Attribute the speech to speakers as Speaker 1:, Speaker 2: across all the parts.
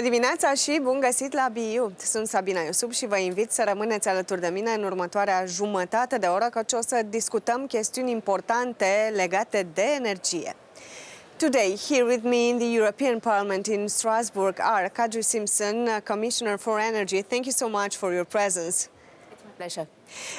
Speaker 1: Dimineața și bun găsit la BU! Sunt Sabina Iosub și vă invit să rămâneți alături de mine în următoarea jumătate de oră, căci o să discutăm chestiuni importante legate de energie. Today, here with me in the European Parliament in Strasbourg are Kadri Simson, Commissioner for Energy. Thank you so much for your presence.
Speaker 2: It's my pleasure.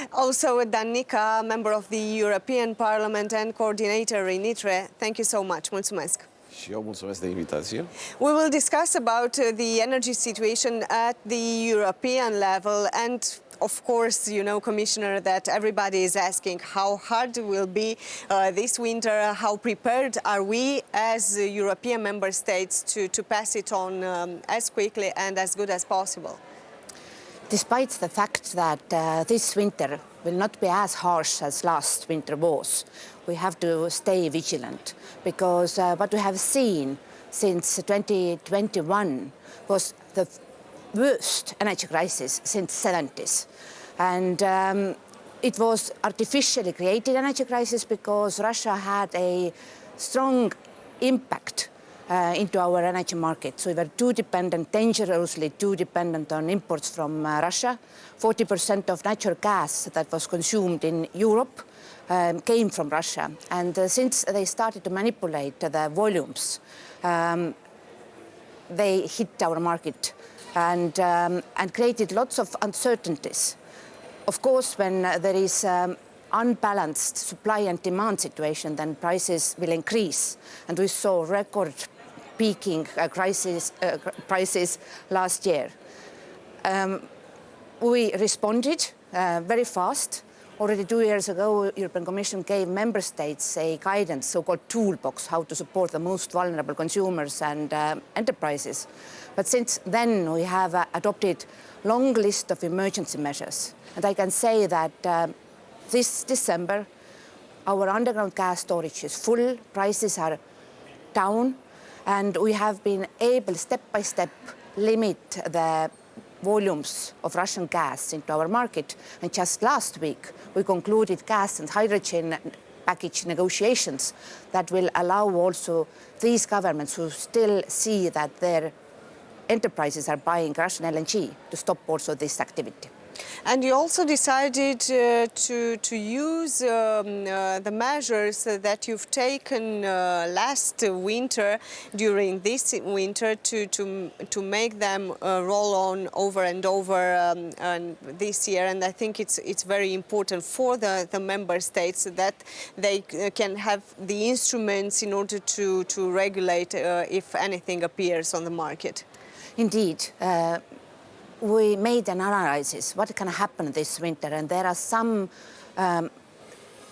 Speaker 1: Also, Danica, member of the European Parliament and coordinator in ITRE. Thank you so much. Mulțumesc.
Speaker 3: Și eu mulțumesc de invitație.
Speaker 1: We will discuss about the energy situation at the European level and of course, you know, Commissioner, that everybody is asking how hard will be this winter, how prepared are we as European member states to pass it on as quickly and as good as possible?
Speaker 2: Despite the fact that this winter will not be as harsh as last winter was, we have to stay vigilant because what we have seen since 2021 was the worst energy crisis since the 70s. And it was artificially created energy crisis because Russia had a strong impact into our energy market. So we were too dependent, dangerously too dependent on imports from Russia. 40% of natural gas that was consumed in Europe came from Russia. And since they started to manipulate the volumes, they hit our market and created lots of uncertainties. Of course, when there is unbalanced supply and demand situation, then prices will increase. And we saw record peaking prices last year. We responded very fast. Already 2 years ago, European Commission gave member states a guidance, so-called toolbox, how to support the most vulnerable consumers and enterprises. But since then, we have adopted a long list of emergency measures. And I can say that this December, our underground gas storage is full, prices are down, and we have been able, step by step, limit the volumes of Russian gas into our market. And just last week, we concluded gas and hydrogen package negotiations that will allow also these governments who still see that their enterprises are buying Russian LNG to stop also this activity.
Speaker 1: And you also decided to use the measures that you've taken last winter, during this winter, to make them roll on over and over this year. And I think it's very important for the member states that they can have the instruments in order to regulate if anything appears on the market.
Speaker 2: Indeed. We made an analysis what can happen this winter, and there are some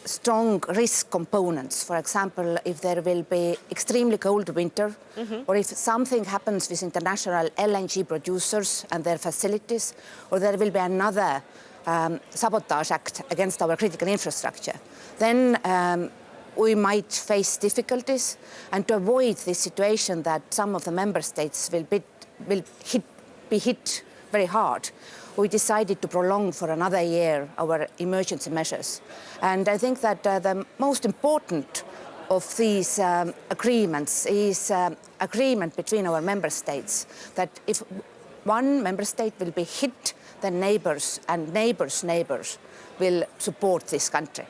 Speaker 2: strong risk components. For example, if there will be extremely cold winter, or if something happens with international LNG producers and their facilities, or there will be another sabotage act against our critical infrastructure, then we might face difficulties. And to avoid this situation that some of the member states will be hit very hard, we decided to prolong for another year our emergency measures. And I think that the most important of these agreements is agreement between our member states that if one member state will be hit, then neighbors and neighbors' neighbors will support this country.